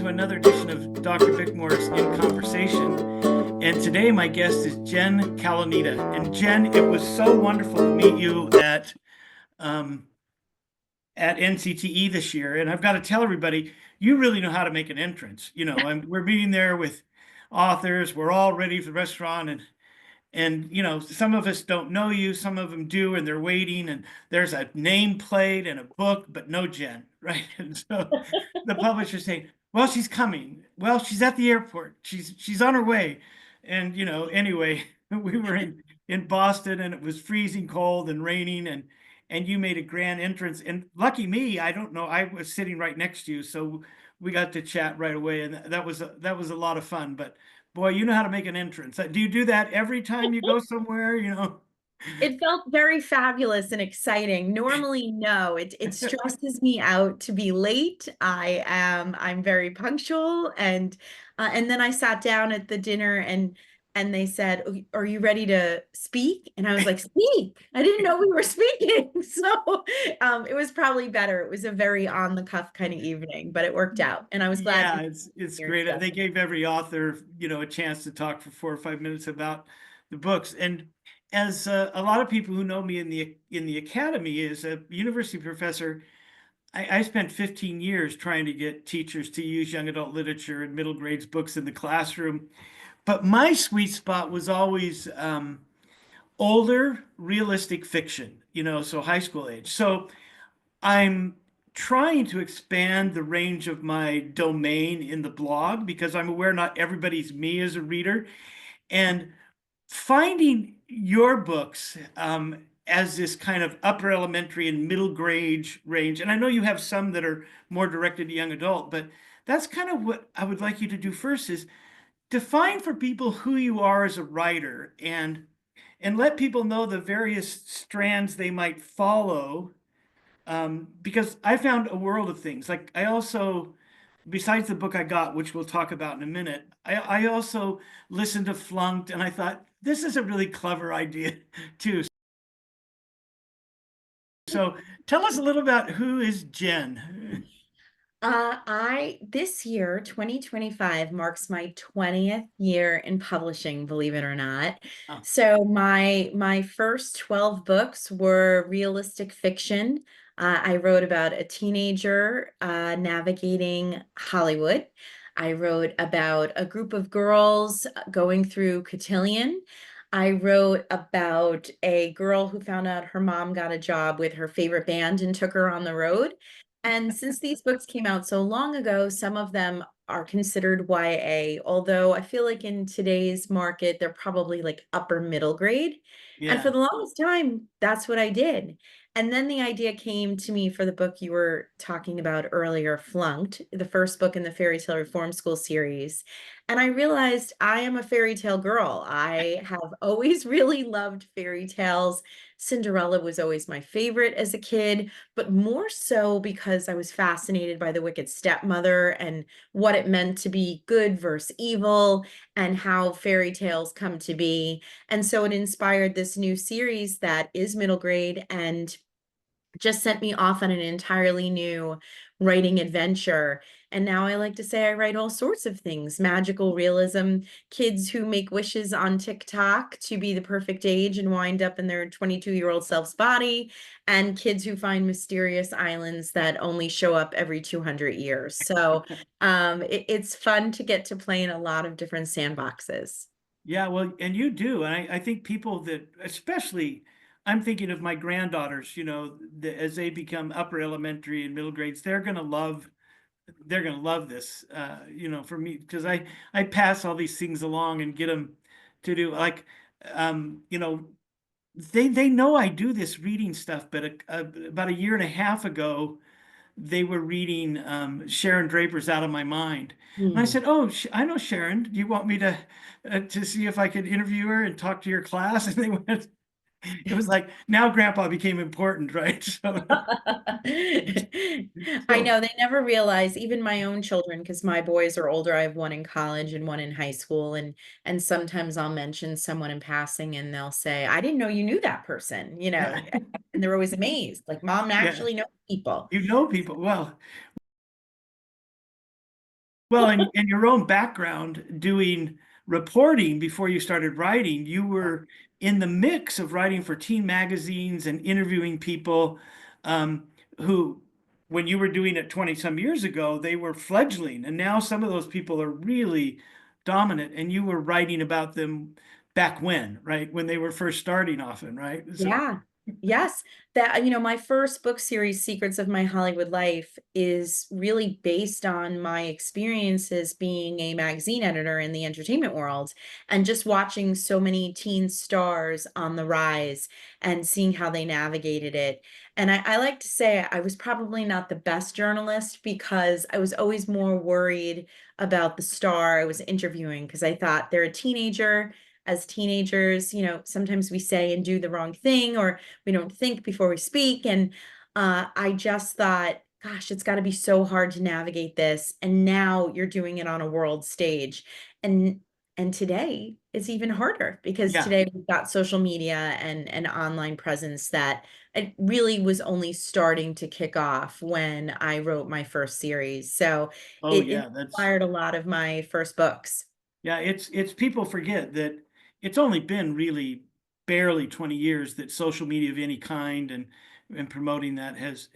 to another edition of Dr. Bickmore's In Conversation. And today my guest is Jen Calonita. And Jen, it was so wonderful to meet you um, at NCTE this year. And I've got to tell everybody, you really know how to make an entrance. And we're meeting there with authors. We're all ready for the restaurant, and some of us don't know you, some of them do, and they're waiting, and there's a nameplate and a book, but no Jen, right? And so the publisher's saying, well, she's coming. Well, she's at the airport. She's on her way. And anyway, we were in Boston, and it was freezing cold and raining, and you made a grand entrance. And lucky me, I don't know, I was sitting right next to you, so we got to chat right away, and that was a lot of fun. But boy, you know how to make an entrance. Do you do that every time you go somewhere, It felt very fabulous and exciting. Normally, no, it stresses me out to be late. I'm very punctual, and then I sat down at the dinner and they said, "Oh, are you ready to speak?" And I was like, "Speak? I didn't know we were speaking." So it was probably better. It was a very on the cuff kind of evening, but it worked out, and I was glad Yeah, to be it's here great. together. They gave every author, a chance to talk for 4 or 5 minutes about the books. And as a lot of people who know me in the academy as a university professor, I spent 15 years trying to get teachers to use young adult literature and middle grades books in the classroom. But my sweet spot was always older, realistic fiction, so high school age. So I'm trying to expand the range of my domain in the blog because I'm aware not everybody's me as a reader. And finding your books as this kind of upper elementary and middle grade range, and I know you have some that are more directed to young adult, but that's kind of what I would like you to do first is define for people who you are as a writer and let people know the various strands they might follow, because I found a world of things. Like I also, besides the book I got, which we'll talk about in a minute, I also listened to Flunked, and I thought this is a really clever idea too. So tell us a little about who is Jen. This year, 2025, marks my 20th year in publishing, believe it or not. Oh, So my first 12 books were realistic fiction. I wrote about a teenager navigating Hollywood. I wrote about a group of girls going through cotillion. I wrote about a girl who found out her mom got a job with her favorite band and took her on the road. And since these books came out so long ago, some of them are considered YA, although I feel like in today's market, they're probably like upper middle grade. And for yeah. the longest time, that's what I did. And then the idea came to me for the book you were talking about earlier, Flunked, the first book in the Fairy Tale Reform School series. And I realized I am a fairy tale girl. I have always really loved fairy tales. Cinderella was always my favorite as a kid, but more so because I was fascinated by the Wicked Stepmother and what it meant to be good versus evil and how fairy tales come to be. And so it inspired this new series that is middle grade and just sent me off on an entirely new writing adventure. And now I like to say I write all sorts of things, magical realism, kids who make wishes on TikTok to be the perfect age and wind up in their 22-year-old self's body, and kids who find mysterious islands that only show up every 200 years. So it's fun to get to play in a lot of different sandboxes. Yeah, well, and you do. And I think people that, especially, I'm thinking of my granddaughters, as they become upper elementary and middle grades, they're gonna love this, for me, because I pass all these things along and get them to do like, um, you know, they know I do this reading stuff, but about a year and a half ago, they were reading Sharon Draper's Out of My Mind. And I Hmm. said, "Oh, I know Sharon. Do you want me to see if I could interview her and talk to your class?" And they went, it was like now Grandpa became important, right? So, I so know they never realize, even my own children, because my boys are older. I have one in college and one in high school, and sometimes I'll mention someone in passing, and they'll say, "I didn't know you knew that person," yeah, and they're always amazed, like mom yeah, actually knows people. you know people well. Well, and your own background doing reporting before you started writing, you were in the mix of writing for teen magazines and interviewing people who, when you were doing it 20 some years ago, they were fledgling. And now some of those people are really dominant. And you were writing about them back when, right? When they were first starting often, right? So, Yeah. Yes. That, my first book series, Secrets of My Hollywood Life, is really based on my experiences being a magazine editor in the entertainment world and just watching so many teen stars on the rise and seeing how they navigated it. And I like to say I was probably not the best journalist because I was always more worried about the star I was interviewing because I thought they're a teenager. As teenagers, sometimes we say and do the wrong thing, or we don't think before we speak. And I just thought, gosh, it's got to be so hard to navigate this. And now you're doing it on a world stage. And today it's even harder because yeah. today we've got social media and an online presence that it really was only starting to kick off when I wrote my first series. So Oh, it yeah. That's, inspired a lot of my first books. yeah. It's people forget that it's only been really barely 20 years that social media of any kind and promoting that has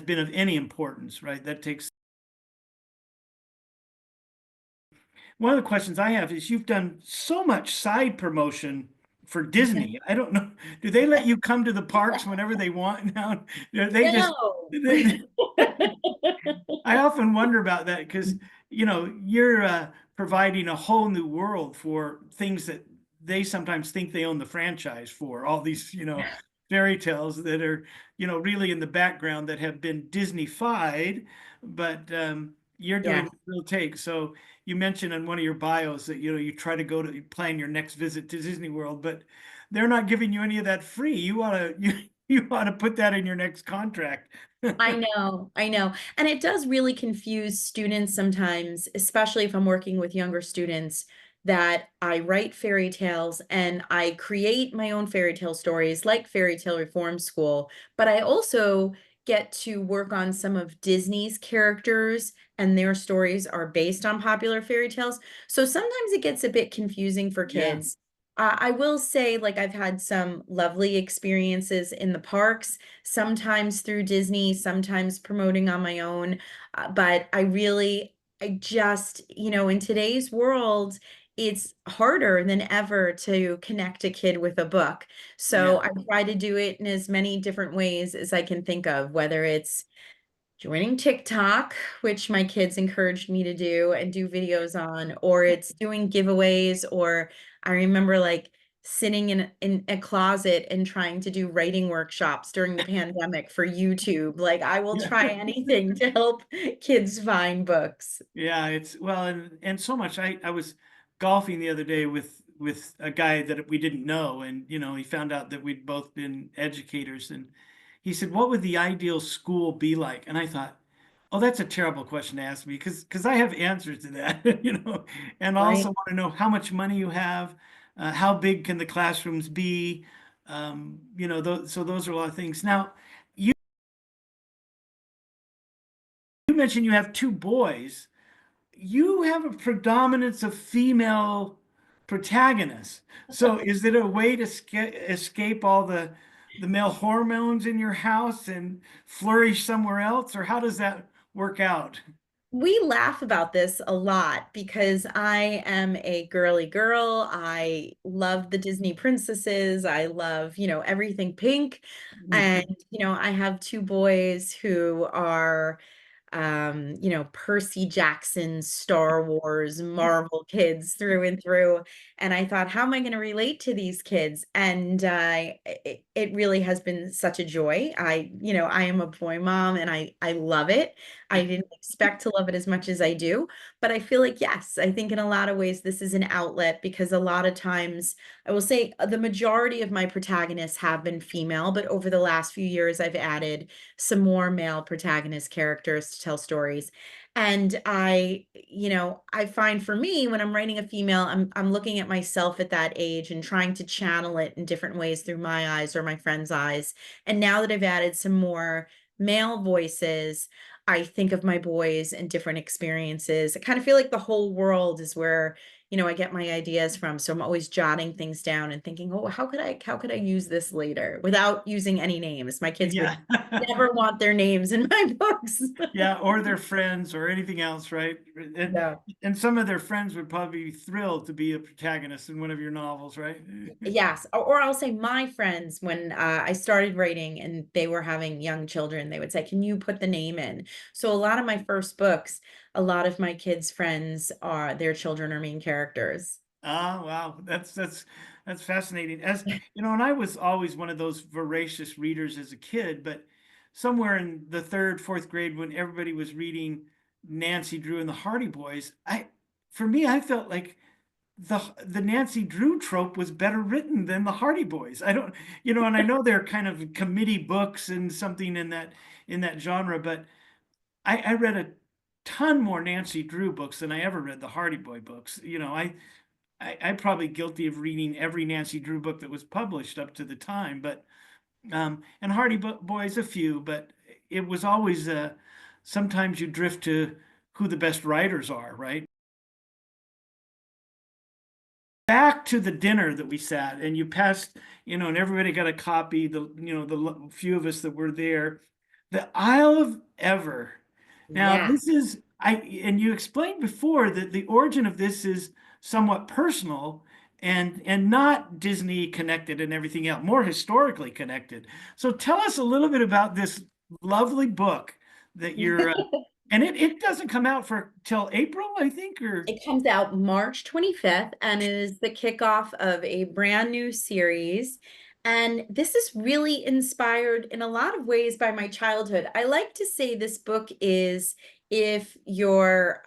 been of any importance, right? That takes one of the questions I have is you've done so much side promotion for Disney. I don't know, do they let you come to the parks whenever they want now? They just No. they, I often wonder about that because, you're providing a whole new world for things that they sometimes think they own the franchise for, all these, fairy tales that are, really in the background that have been Disney-fied, but you're doing Yeah. real take. So you mentioned in one of your bios that, you try to go to plan your next visit to Disney World, but they're not giving you any of that free. You ought to, you ought to put that in your next contract. I know, I know. And it does really confuse students sometimes, especially if I'm working with younger students, that I write fairy tales and I create my own fairy tale stories like Fairy Tale Reform School, but I also get to work on some of Disney's characters and their stories are based on popular fairy tales. So sometimes it gets a bit confusing for Yeah. kids. I will say, like, I've had some lovely experiences in the parks, sometimes through Disney, sometimes promoting on my own. But I just, in today's world, it's harder than ever to connect a kid with a book. Yeah. So I try to do it in as many different ways as I can think of, whether it's joining TikTok, which my kids encouraged me to do and do videos on, or it's doing giveaways, or I remember like sitting in a closet and trying to do writing workshops during the pandemic for YouTube. Like I will Yeah. try anything to help kids find books. Yeah, it's well, and so much. I was golfing the other day with a guy that we didn't know, and he found out that we'd both been educators, and he said, "What would the ideal school be like?" And I thought, "Oh, that's a terrible question to ask me because I have answers to that, and I also Right. want to know how much money you have, how big can the classrooms be, so those are a lot of things. Now, you mentioned you have two boys. You have a predominance of female protagonists. So is it a way to escape all the male hormones in your house and flourish somewhere else, or how does that work out? We laugh about this a lot because I am a girly girl. I love the Disney princesses. I love, everything pink. And, I have two boys who are Percy Jackson, Star Wars, Marvel kids through and through. And I thought, how am I going to relate to these kids? And it really has been such a joy. I am a boy mom and I love it. I didn't expect to love it as much as I do, but I feel like, yes, I think in a lot of ways this is an outlet because a lot of times I will say the majority of my protagonists have been female, but over the last few years, I've added some more male protagonist characters to tell stories. And I find for me when I'm writing a female, I'm looking at myself at that age and trying to channel it in different ways through my eyes or my friend's eyes. And now that I've added some more male voices, I think of my boys and different experiences. I kind of feel like the whole world is where, I get my ideas from. So I'm always jotting things down and thinking, oh, how could I use this later without using any names? My kids would Yeah. never want their names in my books. Yeah, or their friends or anything else, right? And Yeah. and some of their friends would probably be thrilled to be a protagonist in one of your novels, right? Yes, or I'll say my friends when I started writing and they were having young children, they would say, "Can you put the name in?" So a lot of my first books, a lot of my kids' friends are their children are main characters. Ah, wow, that's fascinating. As you know, and I was always one of those voracious readers as a kid, but somewhere in the third, fourth grade, when everybody was reading Nancy Drew and the Hardy Boys, for me, I felt like the Nancy Drew trope was better written than the Hardy Boys. I don't, and I know they're kind of committee books and something in that genre, but I read a ton more Nancy Drew books than I ever read the Hardy Boy books. I'm probably guilty of reading every Nancy Drew book that was published up to the time, but and Hardy Boys a few, but it was always sometimes you drift to who the best writers are, right? Back to the dinner that we sat and you passed, and everybody got a copy, the few of us that were there, the Isle of Ever. Now, Yeah. this is, and you explained before that the origin of this is somewhat personal and not Disney connected and everything else, more historically connected. So tell us a little bit about this lovely book that and it doesn't come out for till April, I think, or It comes out March 25th and it is the kickoff of a brand new series. And this is really inspired in a lot of ways by my childhood. I like to say this book is, if your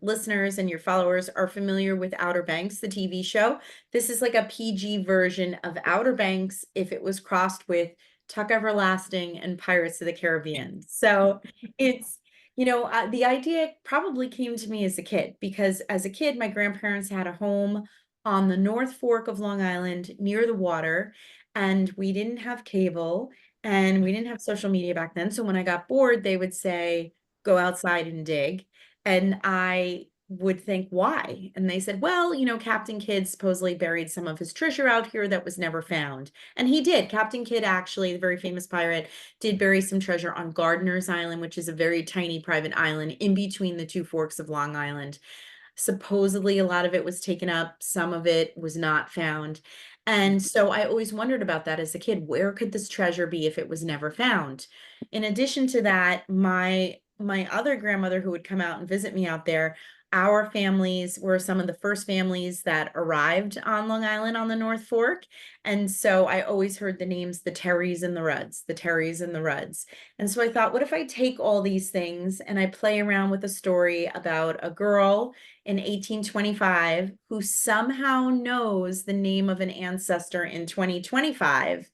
listeners and your followers are familiar with Outer Banks, the TV show, this is like a PG version of Outer Banks if it was crossed with Tuck Everlasting and Pirates of the Caribbean. So it's the idea probably came to me as a kid because as a kid, my grandparents had a home on the North Fork of Long Island near the water, and we didn't have cable and we didn't have social media back then. So when I got bored, they would say, go outside and dig. And I would think, why? And they said, well, Captain Kidd supposedly buried some of his treasure out here that was never found. And he did. Captain Kidd, actually, the very famous pirate, did bury some treasure on Gardiner's Island, which is a very tiny private island in between the two forks of Long Island. Supposedly, a lot of it was taken up, some of it was not found. And so I always wondered about that as a kid. Where could this treasure be if it was never found? In addition to that, my other grandmother who would come out and visit me out there, our families were some of the first families that arrived on Long Island on the North Fork. And so I always heard the names, the Terrys and the Rudds, the Terrys and the Rudds. And so I thought, what if I take all these things and I play around with a story about a girl in 1825 who somehow knows the name of an ancestor in 2025.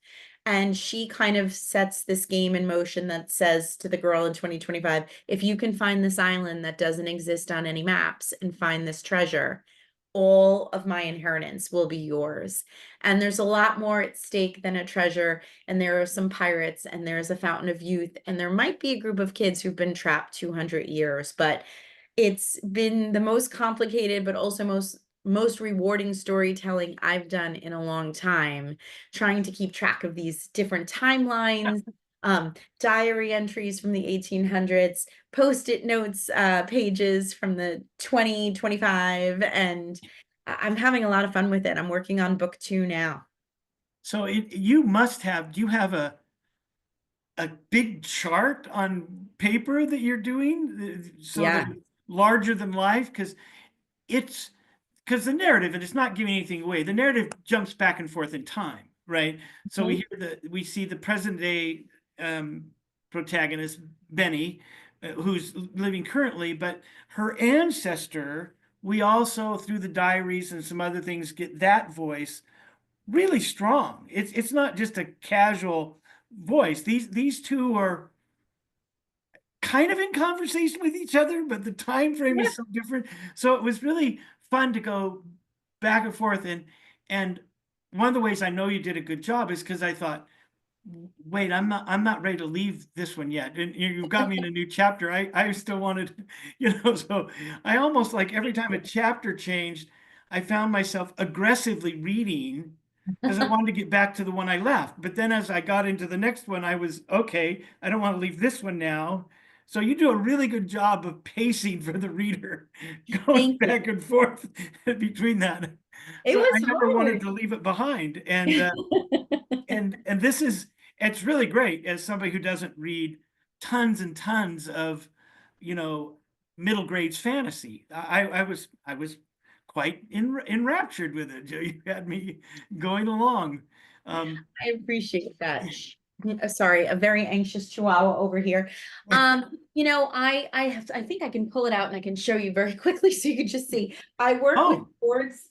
And she kind of sets this game in motion that says to the girl in 2025, if you can find this island that doesn't exist on any maps and find this treasure, all of my inheritance will be yours. And there's a lot more at stake than a treasure. And there are some pirates, and there's a fountain of youth, and there might be a group of kids who've been trapped 200 years. But it's been the most complicated, but also most rewarding storytelling I've done in a long time, trying to keep track of these different timelines, diary entries from the 1800s, post-it notes pages from the 2025, and I'm having a lot of fun with it. I'm working on book 2 now. so you must have, do you have a big chart on paper that you're doing so that Yeah. it's larger than life? It's because the narrative, and it's not giving anything away, the narrative jumps back and forth in time, right? So Mhm. we see the present day protagonist, Benny, who's living currently, but her ancestor, we also through the diaries and some other things get that voice really strong. It's not just a casual voice. These two are kind of in conversation with each other, but the time frame Yeah. is so different. So it was really fun to go back and forth. And one of the ways I know you did a good job is because I thought, wait, I'm not ready to leave this one yet. And you've got me in a new chapter. I still wanted, so I almost like every time a chapter changed, I found myself aggressively reading because I wanted to get back to the one I left. But then as I got into the next one, I was okay, I don't want to leave this one now. So you do a really good job of pacing for the reader, going Thank back you. and forth between that. It So I was never wanted hard. to leave it behind. And this is, it's really great as somebody who doesn't read tons and tons of, you know, middle grades fantasy. I was quite enraptured with it. You had me going along. I appreciate that. Sorry, a very anxious chihuahua over here. I think I can pull it out and I can show you very quickly so you can just see. I work with Oh,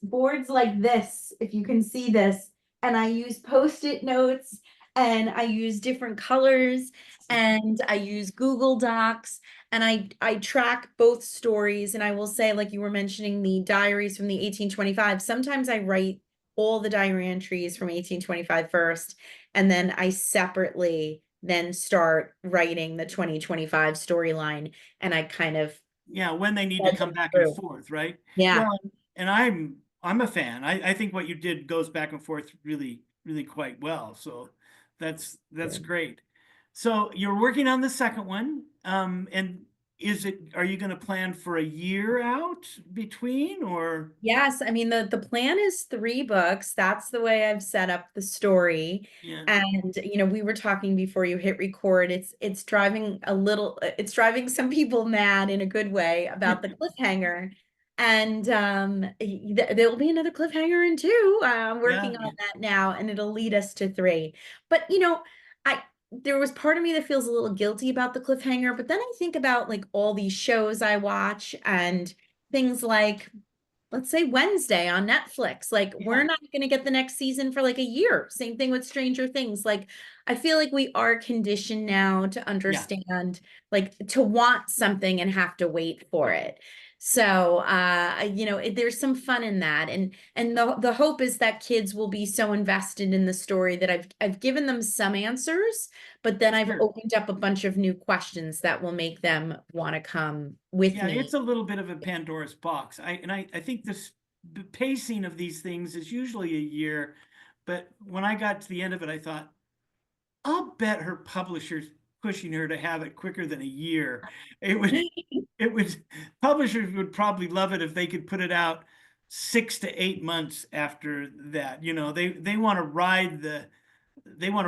boards like this, if you can see this, and I use post-it notes and I use different colors and I use Google Docs and I track both stories. And I will say, like you were mentioning, the diaries from the 1825. Sometimes I write all the diary entries from 1825 first, and then I separately then start writing the 2025 storyline, and I kind of yeah, when they need to fed come them back and through. forth, right? Yeah. Well, and I'm a fan. I think what you did goes back and forth really, really quite well. So that's great. So you're working on the second one. And are you going to plan for a year out between or Yes, I mean the plan is 3 books. That's the way I've set up the story. yeah. And we were talking before you hit record. It's driving it's driving some people mad in a good way about the cliffhanger. And there will be another cliffhanger in two. I'm Yeah, working on that now, and it'll lead us to 3. But I there was part of me that feels a little guilty about the cliffhanger, but then I think about like all these shows I watch and things like, let's say, Wednesday on Netflix. Like, we're yeah, not going to get the next season for like a year. Same thing with Stranger Things. Like, I feel like we are conditioned now to yeah. understand, like, to want something and have to wait for it. So, there's some fun in that, and the hope is that kids will be so invested in the story that I've given them some answers, but then I've Sure. opened up a bunch of new questions that will make them want to come with Yeah, me. it's a little bit of a Pandora's box. I think the pacing of these things is usually a year, but when I got to the end of it, I thought, I'll bet her publisher's pushing her to have it quicker than a year. It would, it would, publishers would probably love it if they could put it out 6 to 8 months after that. They want to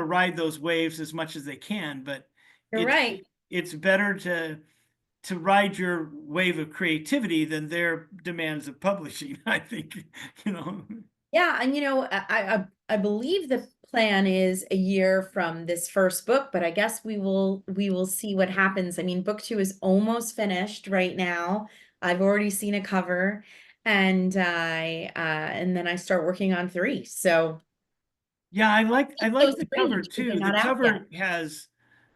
ride those waves as much as they can, but You're it's right. it's better to ride your wave of creativity than their demands of publishing. I think, you know. Yeah, and I believe the plan is a year from this first book, but I guess we will see what happens. I mean, book 2 is almost finished right now. I've already seen a cover, and then I start working on 3. So Yeah, I like those the 3 cover because they're too. The not out yet. cover has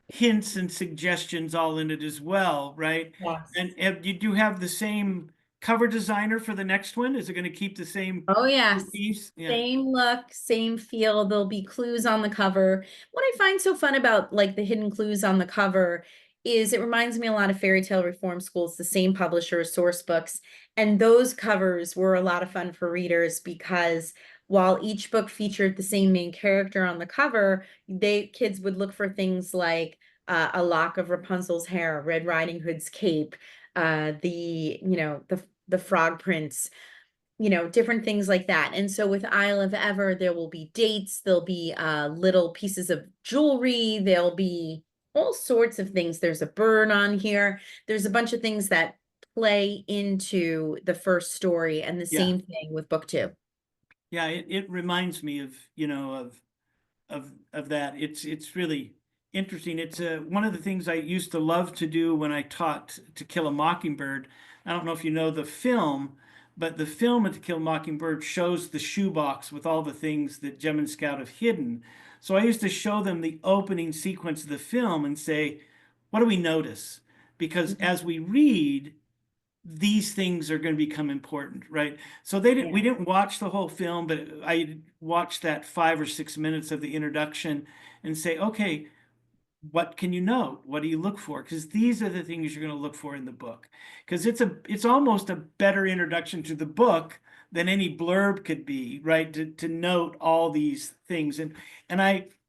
hints and suggestions all in it as well, right? Yes. And you do have the same cover designer for the next one. Is it going to keep the same Oh, yes. piece? Yeah. Same look, same feel. There'll be clues on the cover. What I find so fun about like the hidden clues on the cover is it reminds me a lot of Fairy Tale Reform School. It's the same publisher, Source Books. And those covers were a lot of fun for readers because while each book featured the same main character on the cover, kids would look for things like a lock of Rapunzel's hair, Red Riding Hood's cape, the frog prints, different things like that. And so with Isle of Ever, there will be dates, there'll be little pieces of jewelry, there'll be all sorts of things. There's a bird on here. There's a bunch of things that play into the first story, and the Yeah. same thing with book 2. Yeah. It reminds me of, of that. It's really interesting. It's one of the things I used to love to do when I taught To Kill a Mockingbird. I don't know if you know the film, but the film of To Kill a Mockingbird shows the shoebox with all the things that Gem and Scout have hidden. So I used to show them the opening sequence of the film and say, what do we notice? Because Mhm. as we read, these things are going to become important, right? So we Yeah. didn't watch the whole film, but I watched that 5 or 6 minutes of the introduction, and say, okay, what can you note? What do you look for? Because these are the things you're going to look for in the book. Because it's almost a better introduction to the book than any blurb could be, right? To note all these things. And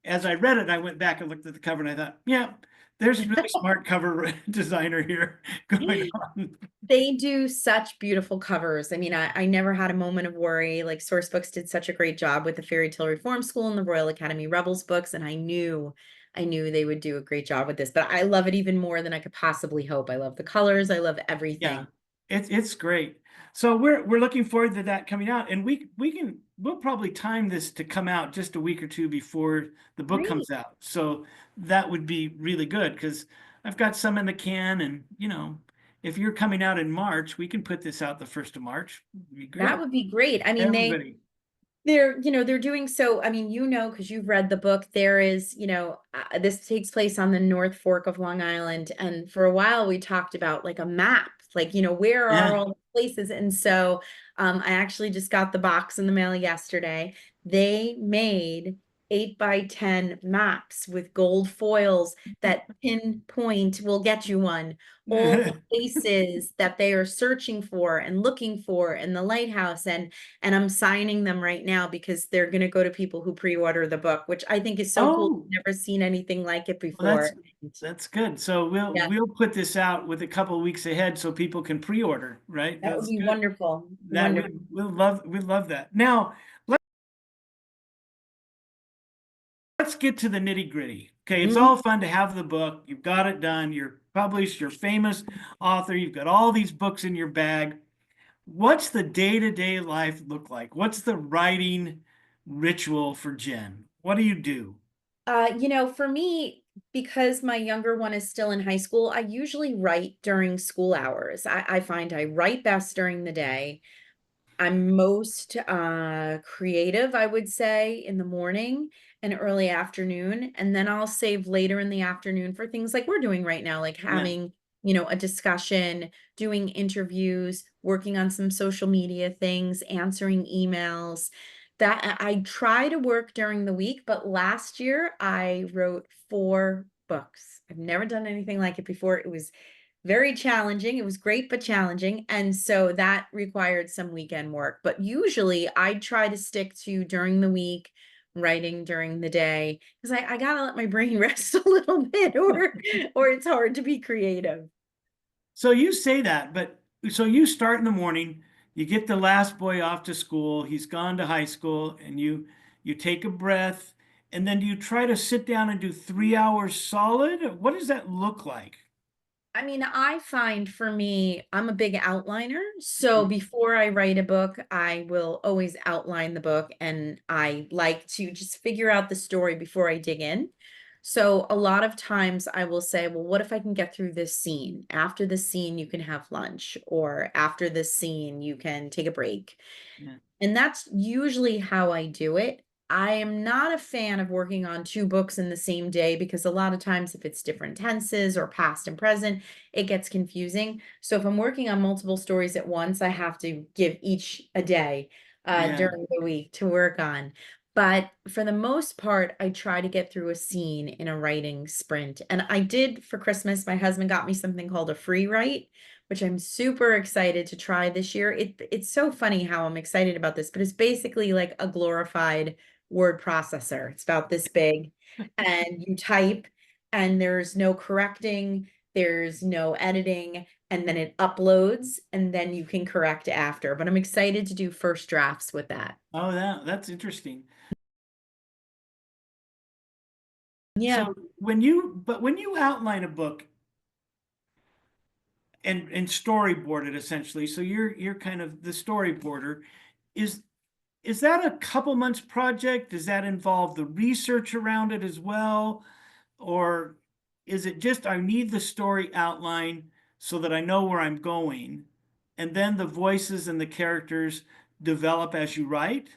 as I read it, I went back and looked at the cover and I thought, yeah, there's a really smart cover designer here going on. They do such beautiful covers. I mean, I never had a moment of worry. Like Sourcebooks did such a great job with the Fairy Tale Reform School and the Royal Academy Rebels books, and I knew they would do a great job with this. But I love it even more than I could possibly hope. I love the colors. I love Yeah, everything. it's great. So we're looking forward to that coming out, and we'll probably time this to come out just a week or two before the book Great. comes out. So that would be really good because I've got some in the can, and if you're coming out in March, we can put this out the 1st of March. It'd be That great. would be great. I mean, Everybody. they're doing so. I mean, because you've read the book, there is, this takes place on the North Fork of Long Island. And for a while, we talked about like a map, like, where are Yeah. all the places? And so I actually just got the box in the mail yesterday. They made 8 by 10 maps with gold foils that pinpoint, will get you one, all the places that they are searching for and looking for in the lighthouse. And I'm signing them right now because they're going to go to people who pre-order the book, which I think is so cool. Oh, I've never seen anything like it well, that's before. that's good. So we'll Yeah, we'll put this out with a couple of weeks ahead so people can pre-order, right? that would That's be good. wonderful. That Wonderful. we love that. Now, let's get to the nitty gritty. Okay, it's Mhm. all fun to have the book. You've got it done. You're published. You're famous author. You've got all these books in your bag. What's the day-to-day life look like? What's the writing ritual for Jen? What do you do? For me, because my younger one is still in high school, I usually write during school hours. I find I write best during the day. I'm most creative, I would say, in the morning and early afternoon. And then I'll save later in the afternoon for things like we're doing right now, like Yeah, having, a discussion, doing interviews, working on some social media things, answering emails. That I try to work during the week, but last year I wrote 4 books. I've never done anything like it before. It was very challenging. It was great, but challenging. And so that required some weekend work. But usually I try to stick to during the week, writing during the day, because I gotta let my brain rest a little bit, or it's hard to be creative. so you say that, but so you start in the morning, you get the last boy off to school, he's gone to high school, and you take a breath, and then do you try to sit down and do 3 hours solid? What does that look like? I mean, I find for me, I'm a big outliner. So before I write a book, I will always outline the book and I like to just figure out the story before I dig in. So a lot of times I will say, well, what if I can get through this scene? After this scene, you can have lunch, or after this scene, you can take a break. Yeah, And that's usually how I do it. I am not a fan of working on 2 books in the same day because a lot of times, if it's different tenses or past and present, it gets confusing. So if I'm working on multiple stories at once, I have to give each a day yeah, during the week to work on. But for the most part, I try to get through a scene in a writing sprint. And I did for Christmas, my husband got me something called a free write, which I'm super excited to try this year. It's so funny how I'm excited about this, but it's basically like a glorified word processor. It's about this big, and you type, and there's no correcting, there's no editing, and then it uploads, and then you can correct after. But I'm excited to do first drafts with that. oh, that's interesting. Yeah. So when you outline a book and storyboard it essentially, so you're kind of the storyboarder, is is that a couple months project? Does that involve the research around it as well? Or is it just I need the story outline so that I know where I'm going, and then the voices and the characters develop as you write?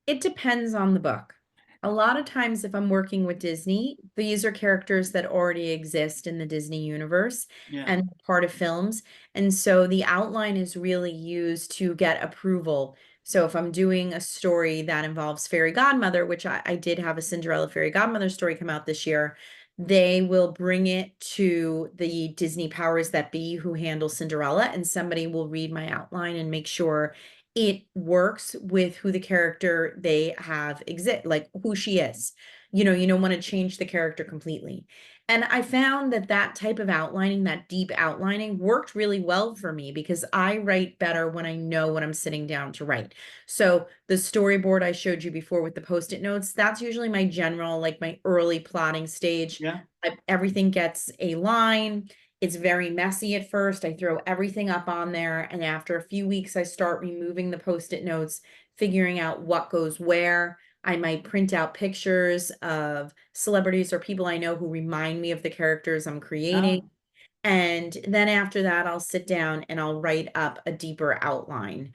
It depends on the book. A lot of times, if I'm working with Disney, these are characters that already exist in the Disney universe Yeah. and part of films. And so the outline is really used to get approval. So if I'm doing a story that involves fairy godmother, which I did have a Cinderella fairy godmother story come out this year, they will bring it to the Disney powers that be who handle Cinderella, and somebody will read my outline and make sure it works with who the character they have exist, like who she is. You don't want to change the character completely. And I found that that type of outlining, that deep outlining, worked really well for me because I write better when I know what I'm sitting down to write. So the storyboard I showed you before with the post-it notes, that's usually my general, like my early plotting stage. Yeah. Everything gets a line. It's very messy at first. I throw everything up on there, and after a few weeks, I start removing the post-it notes, figuring out what goes where. I might print out pictures of celebrities or people I know who remind me of the characters I'm creating. Oh, And then after that, I'll sit down and I'll write up a deeper outline.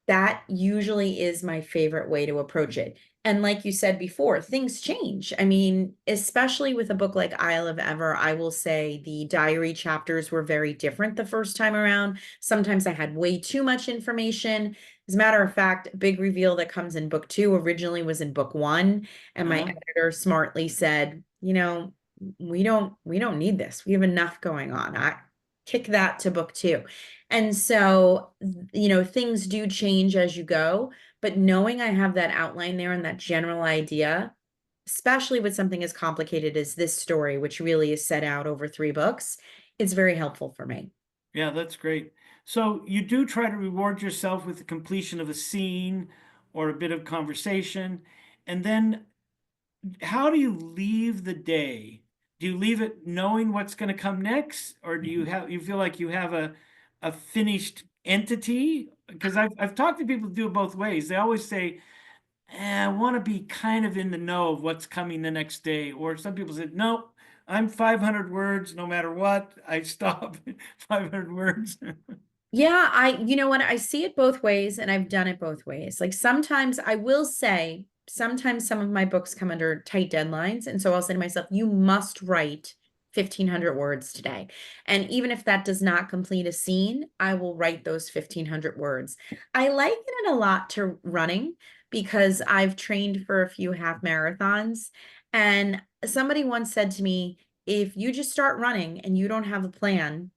That usually is my favorite way to approach it. And like you said before, things change. I mean, especially with a book like Isle of Ever, I will say the diary chapters were very different the first time around. Sometimes I had way too much information. As a matter of fact, a big reveal that comes in book two originally was in book one, and my uh-huh. editor smartly said, we don't need this. We have enough going on. I kick that to book two. And so, things do change as you go, but knowing I have that outline there and that general idea, especially with something as complicated as this story, which really is set out over 3 books, it's very helpful for me. Yeah, that's great. So you do try to reward yourself with the completion of a scene or a bit of conversation. And then how do you leave the day? Do you leave it knowing what's going to come next, or do you feel like you have a finished entity? Because I've talked to people who do it both ways. They always say, I want to be kind of in the know of what's coming the next day. Or some people said, no, I'm 500 words no matter what. I stop 500 words. Yeah, you know what? I see it both ways and I've done it both ways. Like sometimes I will say, sometimes some of my books come under tight deadlines. And so I'll say to myself, you must write 1,500 words today. And even if that does not complete a scene, I will write those 1,500 words. I liken it a lot to running because I've trained for a few half marathons. And somebody once said to me, if you just start running and you don't have a plan,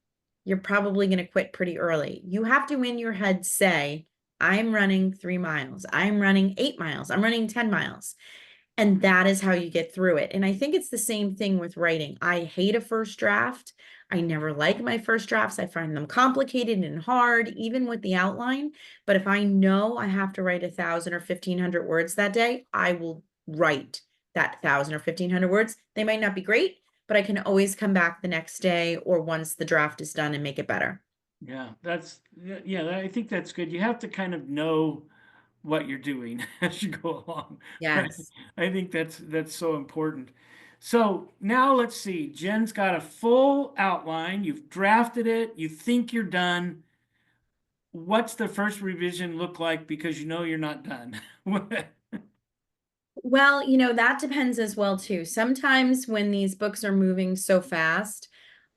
you're probably going to quit pretty early. You have to in your head say, I'm running 3 miles, I'm running 8 miles, I'm running 10 miles. And that is how you get through it. And I think it's the same thing with writing. I hate a first draft. I never like my first drafts. I find them complicated and hard, even with the outline. But if I know I have to write 1,000 or 1,500 words that day, I will write that 1,000 or 1,500 words. They might not be great, but I can always come back the next day or once the draft is done and make it better. Yeah, I think that's good. You have to kind of know what you're doing as you go along, right? Yes. I think that's so important. So now let's see. Jen's got a full outline. You've drafted it. You think you're done. What's the first revision look like because you know you're not done? Well, that depends as well too. Sometimes when these books are moving so fast,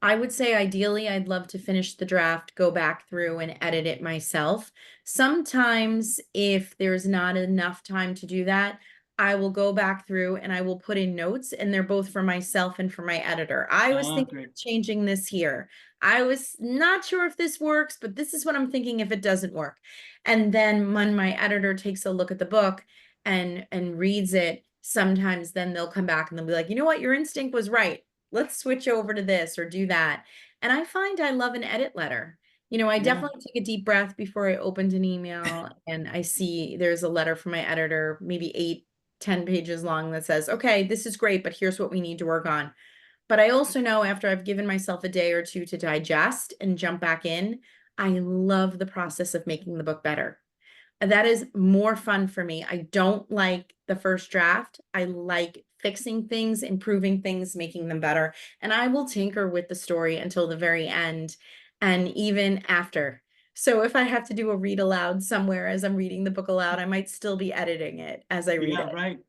I would say ideally I'd love to finish the draft, go back through and edit it myself. Sometimes if there's not enough time to do that, I will go back through and I will put in notes, and they're both for myself and for my editor. I was Ah, thinking great. of changing this here. I was not sure if this works, but this is what I'm thinking if it doesn't work. And then when my editor takes a look at the book, and reads it, sometimes then they'll come back and they'll be like, you know what, your instinct was right. Let's switch over to this or do that. And I find I love an edit letter. I Yeah, definitely take a deep breath before I opened an email and I see there's a letter from my editor, maybe 8, 10 pages long, that says, okay, this is great, but here's what we need to work on. But I also know after I've given myself a day or two to digest and jump back in, I love the process of making the book better. That is more fun for me. I don't like the first draft. I like fixing things, improving things, making them better. And I will tinker with the story until the very end and even after. So if I have to do a read aloud somewhere as I'm reading the book aloud, I might still be editing it as I read Yeah, it. right.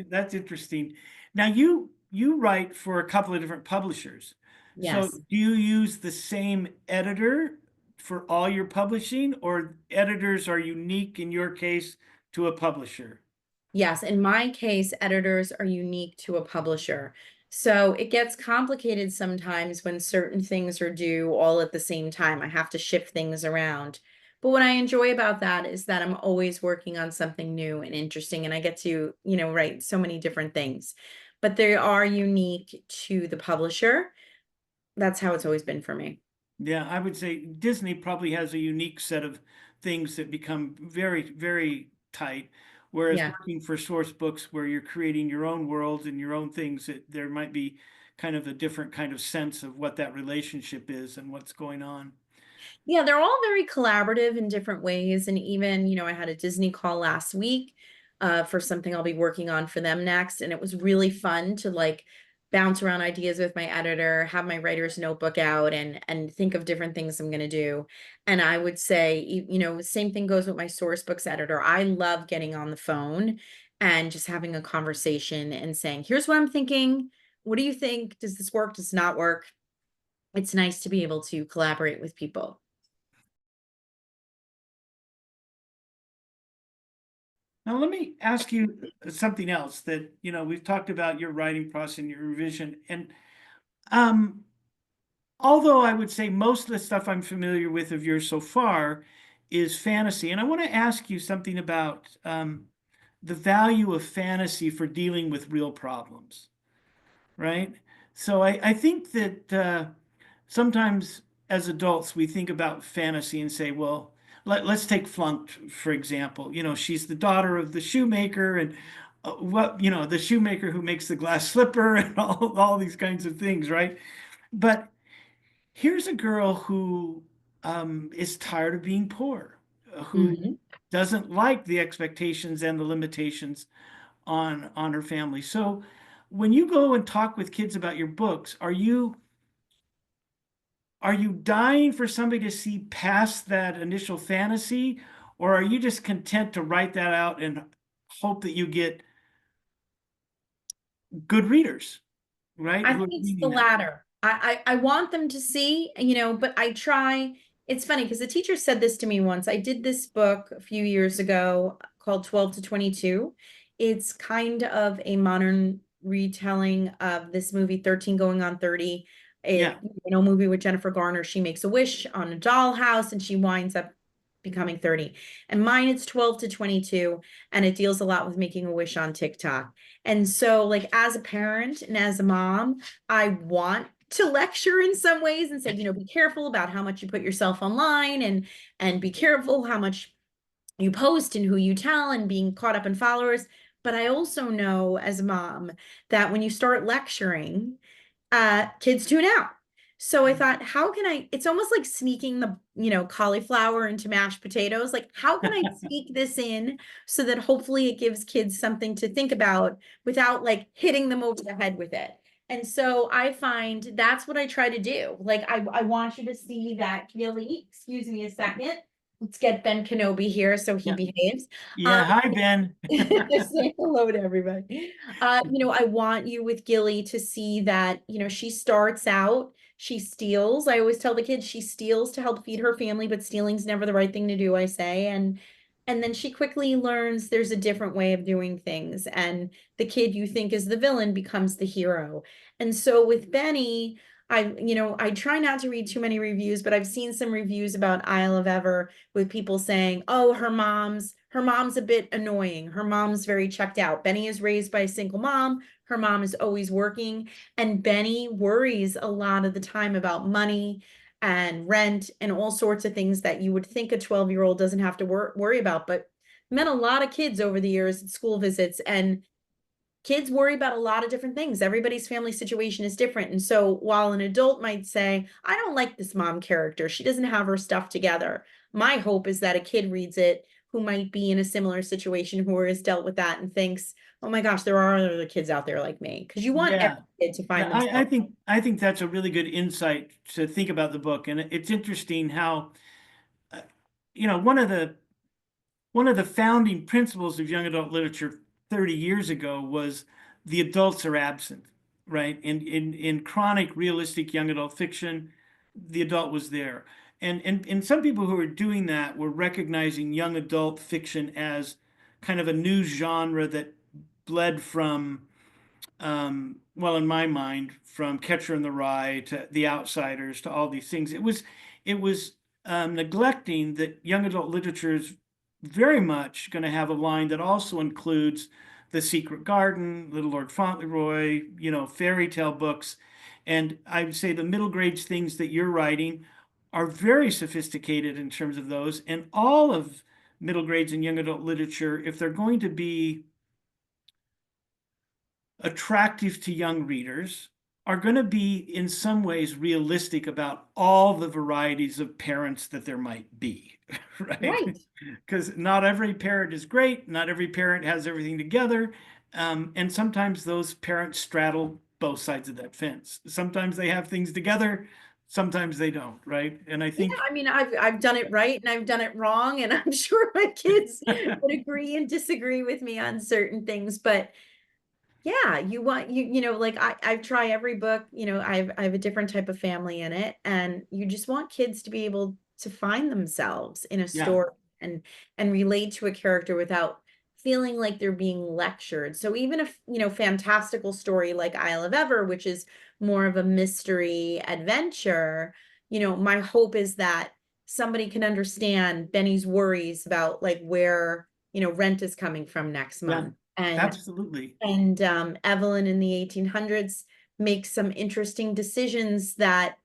That's interesting. Now you write for a couple of different publishers. So Yes. do you use the same editor for all your publishing, or editors are unique in your case to a publisher? Yes, in my case, editors are unique to a publisher. So it gets complicated sometimes when certain things are due all at the same time. I have to shift things around. But what I enjoy about that is that I'm always working on something new and interesting, and I get to, write so many different things. But they are unique to the publisher. That's how it's always been for me. Yeah, I would say Disney probably has a unique set of things that become very, very tight. Whereas Yeah. working for source books where you're creating your own worlds and your own things, that there might be kind of a different kind of sense of what that relationship is and what's going on. Yeah, they're all very collaborative in different ways. And even, I had a Disney call last week for something I'll be working on for them next. And it was really fun to like bounce around ideas with my editor, have my writer's notebook out and think of different things I'm going to do. And I would say, same thing goes with my source books editor. I love getting on the phone and just having a conversation and saying, here's what I'm thinking. What do you think? Does this work? Does it not work? It's nice to be able to collaborate with people. Now, let me ask you something else that, we've talked about your writing process and your revision. And um, although I would say most of the stuff I'm familiar with of yours so far is fantasy. And I want to ask you something about the value of fantasy for dealing with real problems, right? So I think that sometimes as adults, we think about fantasy and say, well, let's take Flunked, for example. She's the daughter of the shoemaker, and the shoemaker who makes the glass slipper and all these kinds of things, right? But here's a girl who is tired of being poor, who Mhm. doesn't like the expectations and the limitations on her family. So when you go and talk with kids about your books, are you dying for somebody to see past that initial fantasy, or are you just content to write that out and hope that you get good readers, right? I Who are think it's the reading that? latter. I want them to see, but I try. It's funny because the teacher said this to me once. I did this book a few years ago called 12 to 22. It's kind of a modern retelling of this movie 13 going on 30. Yeah. Movie with Jennifer Garner. She makes a wish on a dollhouse and she winds up becoming 30. And mine it's 12 to 22 and it deals a lot with making a wish on TikTok. And so, like, as a parent and as a mom, I want to lecture in some ways and say, be careful about how much you put yourself online and be careful how much you post and who you tell and being caught up in followers. But I also know as a mom that when you start lecturing, kids tune out. So I thought, how can I? It's almost like sneaking the, cauliflower into mashed potatoes. Like, how can I sneak this in so that hopefully it gives kids something to think about without like hitting them over the head with it? And so I find that's what I try to do. Like, I want you to see that Gilly, excuse me a second. Let's get Ben Kenobi here so he Yeah. behaves. Um, Yeah. Hi, Ben. just say hello to everybody. I want you with Gilly to see that, she starts out, she steals. I always tell the kids she steals to help feed her family, but stealing's never the right thing to do, I say. And then she quickly learns there's a different way of doing things. And the kid you think is the villain becomes the hero. And so with Benny, I try not to read too many reviews, but I've seen some reviews about Isle of Ever with people saying, "Oh, her mom's a bit annoying. Her mom's very checked out. Benny is raised by a single mom. Her mom is always working, and Benny worries a lot of the time about money and rent and all sorts of things that you would think a 12-year-old doesn't have to worry about, but met a lot of kids over the years at school visits and kids worry about a lot of different things. Everybody's family situation is different. And so while an adult might say, I don't like this mom character, she doesn't have her stuff together. My hope is that a kid reads it who might be in a similar situation, who has dealt with that and thinks, oh my gosh, there are other kids out there like me. Because you want every Yeah. kid to Yeah, find I themselves. think I think that's a really good insight to think about the book. And it's interesting how one of the founding principles of young adult literature 30 years ago was the adults are absent, right? In chronic realistic young adult fiction, the adult was there. And some people who were doing that were recognizing young adult fiction as kind of a new genre that bled from well, in my mind, from Catcher in the Rye to The Outsiders to all these things, it was neglecting that young adult literature is very much going to have a line that also includes The Secret Garden, Little Lord Fauntleroy, fairy tale books. And I would say the middle grades things that you're writing are very sophisticated in terms of those. And all of middle grades and young adult literature, if they're going to be attractive to young readers, are going to be in some ways realistic about all the varieties of parents that there might be, right? Right. Because not every parent is great, not every parent has everything together, and sometimes those parents straddle both sides of that fence. Sometimes they have things together, sometimes they don't, right? And I Yeah, think, I mean, I've done it right and I've done it wrong, and I'm sure my kids would agree and disagree with me on certain things, but yeah, you want like I try every book, I have a different type of family in it, and you just want kids to be able to find themselves in a yeah, story and relate to a character without feeling like they're being lectured. So even if, fantastical story like Isle of Ever, which is more of a mystery adventure, my hope is that somebody can understand Benny's worries about like where, rent is coming from next yeah, month. And absolutely. Evelyn in the 1800s makes some interesting decisions that,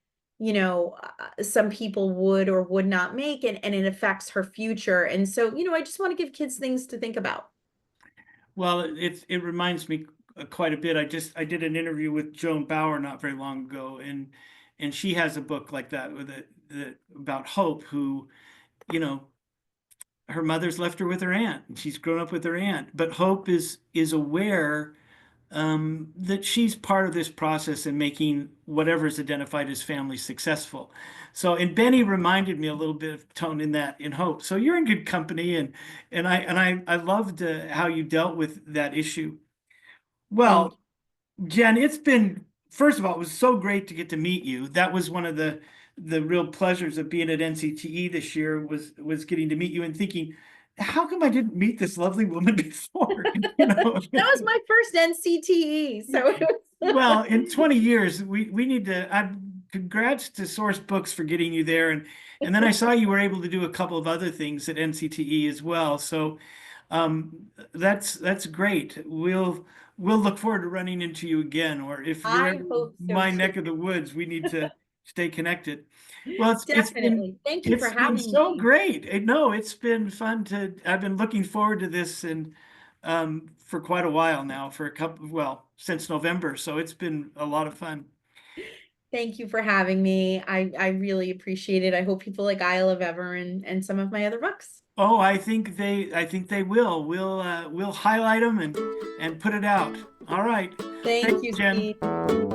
some people would or would not make, and it affects her future. And so, I just want to give kids things to think about. Well, it reminds me quite a bit. I did an interview with Joan Bauer not very long ago, and she has a book like that about Hope, who, you know, her mother's left her with her aunt, and she's grown up with her aunt. But Hope is aware that she's part of this process in making whatever is identified as family successful. So, and Benny reminded me a little bit of tone in that in Hope. So you're in good company, and I loved how you dealt with that issue. Thank Well, Jen, it's been, first of all, it was so great to get to meet you. That was one of the real pleasures of being at NCTE this year was getting to meet you and thinking, how come I didn't meet this lovely woman before? You know, That was my first NCTE, so it was well, in 20 years, we need to, congrats to Source Books for getting you there. And then I saw you were able to do a couple of other things at NCTE as well. So that's great. We'll look forward to running into you again, or if you're ever I in hope so my too. neck of the woods, we need to stay connected. Well, Definitely. Thank you for it's been having so me. great. No, it's been fun I've been looking forward to this and for quite a while now, for a couple, well, since November. So it's been a lot of fun. Thank you for having me. I really appreciate it. I hope people like Isle of Ever and some of my other books. Oh, I think they will. We'll highlight them and put it out. All right. Thank Thanks, you, Jen. Steve.